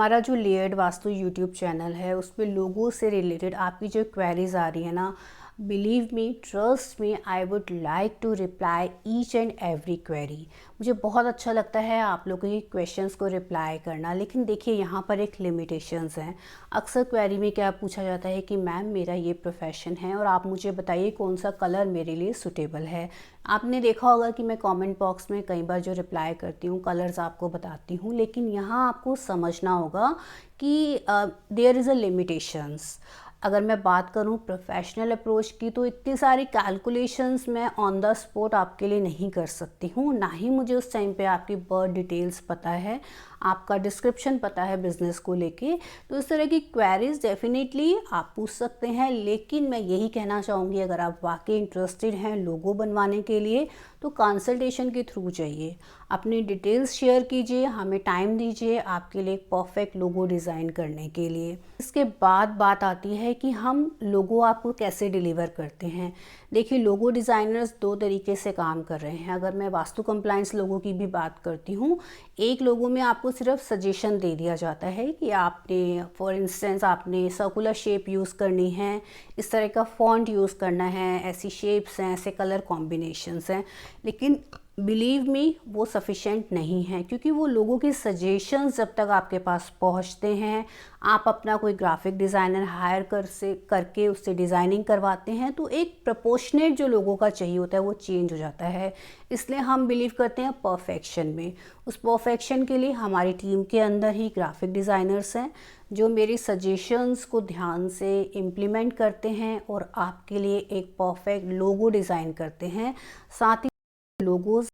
हमारा जो layered vastu YouTube channel है उसमें लोगों से रिलेटेड आपकी जो क्वेरीज आ रही है ना, believe me, trust me, I would like to reply each and every query. मुझे बहुत अच्छा लगता है आप लोगों के क्वेश्चंस को रिप्लाई करना, लेकिन देखिए यहाँ पर एक लिमिटेशंस हैं। अक्सर क्वेरी में क्या पूछा जाता है कि मैम मेरा ये प्रोफेशन है और आप मुझे बताइए कौन सा कलर मेरे लिए सूटेबल है। आपने देखा होगा कि मैं कमेंट बॉक्स में कई बार जो रिप्लाई करती हूँ कलर्स आपको बताती हूँ, लेकिन यहाँ आपको समझना होगा कि देयर इज़ अ लिमिटेशंस। अगर मैं बात करूं प्रोफेशनल अप्रोच की तो इतनी सारी कैलकुलेशंस मैं ऑन द स्पॉट आपके लिए नहीं कर सकती हूं, ना ही मुझे उस टाइम पे आपकी बर्थ डिटेल्स पता है, आपका डिस्क्रिप्शन पता है बिज़नेस को लेके। तो इस तरह की क्वेरीज डेफिनेटली आप पूछ सकते हैं, लेकिन मैं यही कहना चाहूँगी अगर आप वाकई इंटरेस्टेड हैं लोगो बनवाने के लिए तो कंसल्टेशन के थ्रू जाइए, अपनी डिटेल्स शेयर कीजिए, हमें टाइम दीजिए आपके लिए एक परफेक्ट लोगो डिज़ाइन करने के लिए। इसके बाद बात आती है कि हम लोगो आपको कैसे डिलीवर करते हैं। देखिए लोगो डिज़ाइनर्स दो तरीके से काम कर रहे हैं। अगर मैं वास्तु कंप्लायंस लोगों की भी बात करती हूँ, एक लोगों में आपको सिर्फ सजेशन दे दिया जाता है कि आपने फॉर इंस्टेंस आपने सर्कुलर शेप यूज़ करनी है, इस तरह का फॉन्ट यूज़ करना है, ऐसी शेप्स हैं, ऐसे कलर कॉम्बिनेशंस हैं, लेकिन बिलीव मी वो सफिशेंट नहीं है, क्योंकि वो लोगों के सजेशंस जब तक आपके पास पहुंचते हैं, आप अपना कोई ग्राफिक डिज़ाइनर हायर करके उससे डिज़ाइनिंग करवाते हैं तो एक प्रोपोर्शनेट जो लोगों का चाहिए होता है वो चेंज हो जाता है। इसलिए हम बिलीव करते हैं परफेक्शन में। उस परफेक्शन के लिए हमारी टीम के अंदर ही ग्राफिक डिज़ाइनर्स हैं जो मेरी सजेशंस को ध्यान से इम्प्लीमेंट करते हैं और आपके लिए एक परफेक्ट लोगो डिज़ाइन करते हैं। साथ ही लोगोस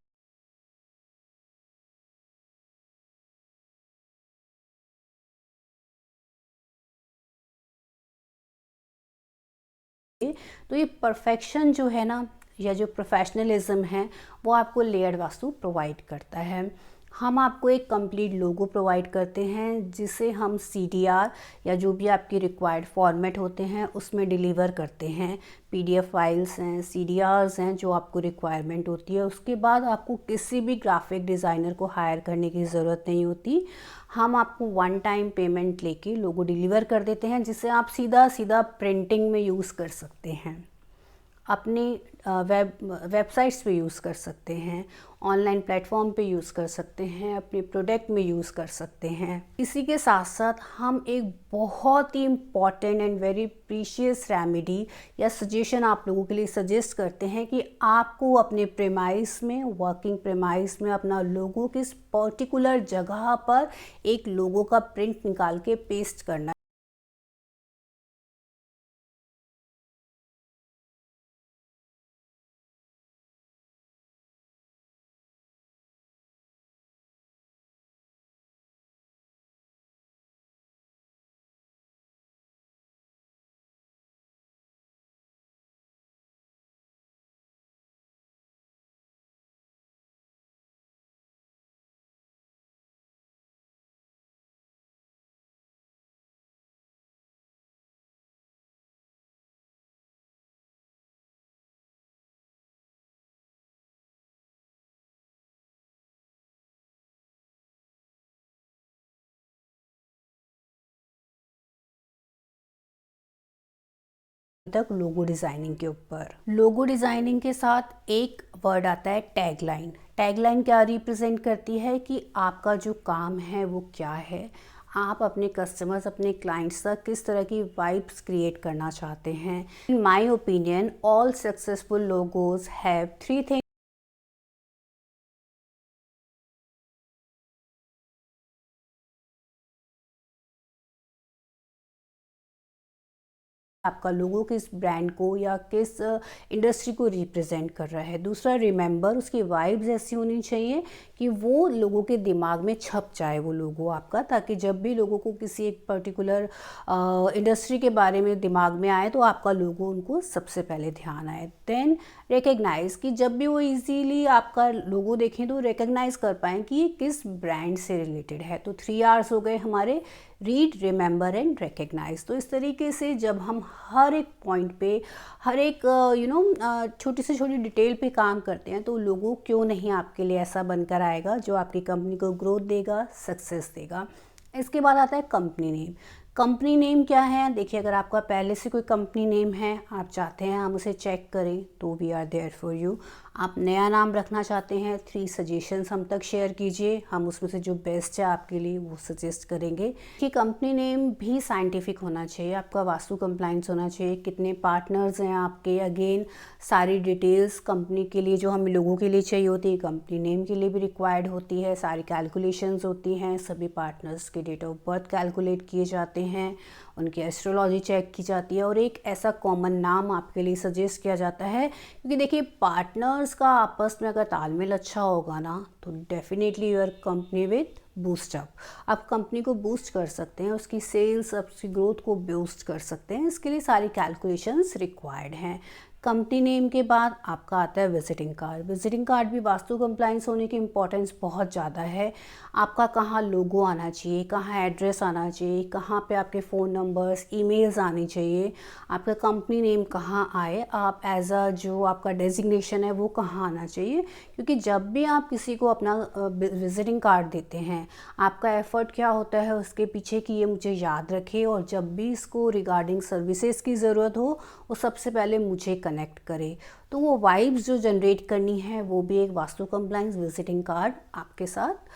तो ये परफेक्शन जो है ना, या जो प्रोफेशनलिज्म है, वो आपको लेयर्ड वास्तु प्रोवाइड करता है। हम आपको एक कंप्लीट लोगो प्रोवाइड करते हैं जिसे हम CTR या जो भी आपकी रिक्वायर्ड फॉर्मेट होते हैं उसमें डिलीवर करते हैं। PDF फाइल्स हैं, CDRs हैं जो आपको रिक्वायरमेंट होती है। उसके बाद आपको किसी भी ग्राफिक डिज़ाइनर को हायर करने की ज़रूरत नहीं होती। हम आपको वन टाइम पेमेंट लेके लोगो डिलीवर कर देते हैं जिसे आप सीधा सीधा प्रिंटिंग में यूज़ कर सकते हैं, अपनी वेबसाइट्स पे यूज़ कर सकते हैं, ऑनलाइन प्लेटफॉर्म पे यूज़ कर सकते हैं, अपने प्रोडक्ट में यूज़ कर सकते हैं। इसी के साथ साथ हम एक बहुत ही important and very precious remedy या सजेशन आप लोगों के लिए सजेस्ट करते हैं कि आपको अपने प्रेमाइस में, वर्किंग प्रेमाइस में अपना लोगो किस पर्टिकुलर जगह पर एक लोगो का प्रिंट निकाल के पेस्ट करना तक लोगो डिज़ाइनिंग के ऊपर। लोगो डिज़ाइनिंग के साथ एक वर्ड आता है टैगलाइन। टैगलाइन क्या रिप्रेजेंट करती है कि आपका जो काम है वो क्या है, आप अपने कस्टमर्स, अपने क्लाइंट्स तक किस तरह की वाइब्स क्रिएट करना चाहते हैं। In my opinion all successful logos have three things. आपका लोगो किस ब्रांड को या किस इंडस्ट्री को रिप्रेजेंट कर रहा है। दूसरा, रिमेंबर, उसकी वाइब्स ऐसी होनी चाहिए कि वो लोगों के दिमाग में छप जाए वो लोगो आपका, ताकि जब भी लोगों को किसी एक पर्टिकुलर इंडस्ट्री के बारे में दिमाग में आए तो आपका लोगो उनको सबसे पहले ध्यान आए। देन रिकग्नाइज, कि जब भी वो इजीली आपका लोगो देखें तो रिकग्नाइज कर पाएँ कि ये किस ब्रांड से रिलेटेड है। तो 3 Rs हो गए हमारे, रीड, रिमेंबर एंड रिकग्नाइज। तो इस तरीके से जब हम हर एक पॉइंट पे, हर एक छोटी से छोटी डिटेल पे काम करते हैं तो लोगो क्यों नहीं आपके लिए ऐसा बनकर आएगा जो आपकी कंपनी को ग्रोथ देगा, सक्सेस देगा। इसके बाद आता है कंपनी नेम। कंपनी नेम क्या है, देखिए अगर आपका पहले से कोई कंपनी नेम है, आप चाहते हैं हम उसे चेक करें, तो we are there for you. आप नया नाम रखना चाहते हैं, 3 सजेशंस हम तक शेयर कीजिए, हम उसमें से जो बेस्ट है आपके लिए वो सजेस्ट करेंगे। कि कंपनी नेम भी साइंटिफिक होना चाहिए, आपका वास्तु कंप्लाइंस होना चाहिए, कितने पार्टनर्स हैं आपके, अगेन सारी डिटेल्स कंपनी के लिए जो हम लोगों के लिए चाहिए होती है, कंपनी नेम के लिए भी रिक्वायर्ड होती है, सारी कैलकुलेशंस होती हैं, सभी पार्टनर्स के डेट ऑफ बर्थ कैलकुलेट किए जाते हैं, उनकी एस्ट्रोलॉजी चेक की जाती है और एक ऐसा कॉमन नाम आपके लिए सजेस्ट किया जाता है। क्योंकि देखिए पार्टनर्स का आपस में अगर तालमेल अच्छा होगा ना, तो definitely your company with boost up, आप कंपनी को बूस्ट कर सकते हैं, उसकी सेल्स, उसकी ग्रोथ को बूस्ट कर सकते हैं। इसके लिए सारी कैलकुलेशंस रिक्वायर्ड हैं। कंपनी नेम के बाद आपका आता है विजिटिंग कार्ड। विजिटिंग कार्ड भी वास्तु कंप्लाइंस होने की इम्पोर्टेंस बहुत ज़्यादा है। आपका कहाँ लोगो आना चाहिए, कहाँ एड्रेस आना चाहिए, कहाँ पे आपके फ़ोन नंबर्स, ईमेल्स आनी चाहिए, आपका कंपनी नेम कहाँ आए, आप एज अ जो आपका डेजिग्नेशन है वो कहाँ आना चाहिए। क्योंकि जब भी आप किसी को अपना विजिटिंग कार्ड देते हैं, आपका एफ़र्ट क्या होता है उसके पीछे कि ये मुझे याद रखे और जब भी इसको रिगार्डिंग सर्विसेज की ज़रूरत हो वो सबसे पहले मुझे कनेक्ट करे। तो वो वाइब्स जो जनरेट करनी है वो भी एक वास्तु कंप्लाइंस विजिटिंग कार्ड आपके साथ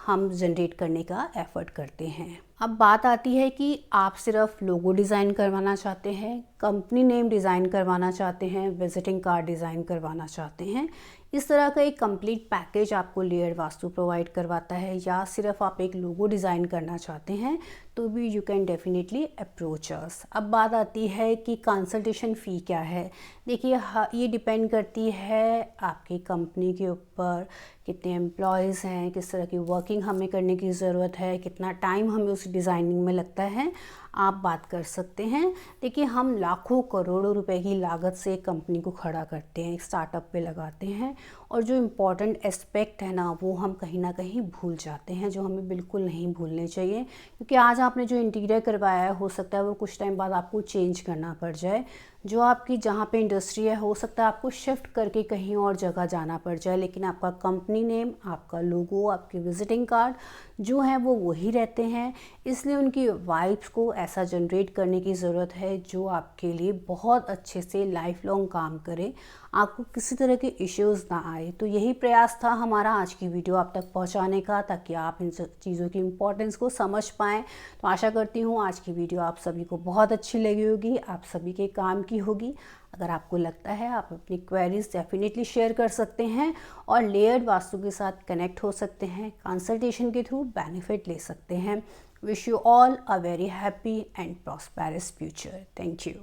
हम जनरेट करने का एफर्ट करते हैं। अब बात आती है कि आप सिर्फ लोगो डिज़ाइन करवाना चाहते हैं, कंपनी नेम डिज़ाइन करवाना चाहते हैं, विजिटिंग कार्ड डिज़ाइन करवाना चाहते हैं। इस तरह का एक कंप्लीट पैकेज आपको लेयर्ड वास्तु प्रोवाइड करवाता है, या सिर्फ आप एक लोगो डिज़ाइन करना चाहते हैं तो भी यू कैन डेफिनेटली अप्रोच अस। अब बात आती है कि कंसल्टेशन फ़ी क्या है। देखिए ये डिपेंड करती है आपकी कंपनी के ऊपर, कितने एम्प्लॉयज़ हैं, किस तरह की वर्किंग हमें करने की ज़रूरत है, कितना टाइम हमें उस डिज़ाइनिंग में लगता है, आप बात कर सकते हैं। देखिए हम लाखों करोड़ों रुपए की लागत से एक कंपनी को खड़ा करते हैं, एक स्टार्टअप पे लगाते हैं, और जो इम्पॉर्टेंट एस्पेक्ट है ना वो हम कहीं ना कहीं भूल जाते हैं, जो हमें बिल्कुल नहीं भूलने चाहिए। क्योंकि आज आपने जो इंटीरियर करवाया है हो सकता है वो कुछ टाइम बाद आपको चेंज करना पड़ जाए। जो आपकी जहाँ पे इंडस्ट्री है हो सकता है आपको शिफ्ट करके कहीं और जगह जाना पड़ जाए, लेकिन आपका कंपनी नेम, आपका लोगो, आपके विजिटिंग कार्ड जो हैं वो वही रहते हैं। इसलिए उनकी वाइब्स को ऐसा जनरेट करने की ज़रूरत है जो आपके लिए बहुत अच्छे से लाइफ लॉन्ग काम करे, आपको किसी तरह के इश्यूज़ ना आए। तो यही प्रयास था हमारा आज की वीडियो आप तक पहुंचाने का, ताकि आप इन चीज़ों की इम्पोर्टेंस को समझ पाएँ। तो आशा करती हूँ आज की वीडियो आप सभी को बहुत अच्छी लगी होगी, आप सभी के काम की होगी। अगर आपको लगता है आप अपनी क्वेरीज डेफिनेटली शेयर कर सकते हैं और लेयर्ड वास्तु के साथ कनेक्ट हो सकते हैं, कंसल्टेशन के थ्रू बेनिफिट ले सकते हैं। Wish you all a very happy and prosperous future. Thank you.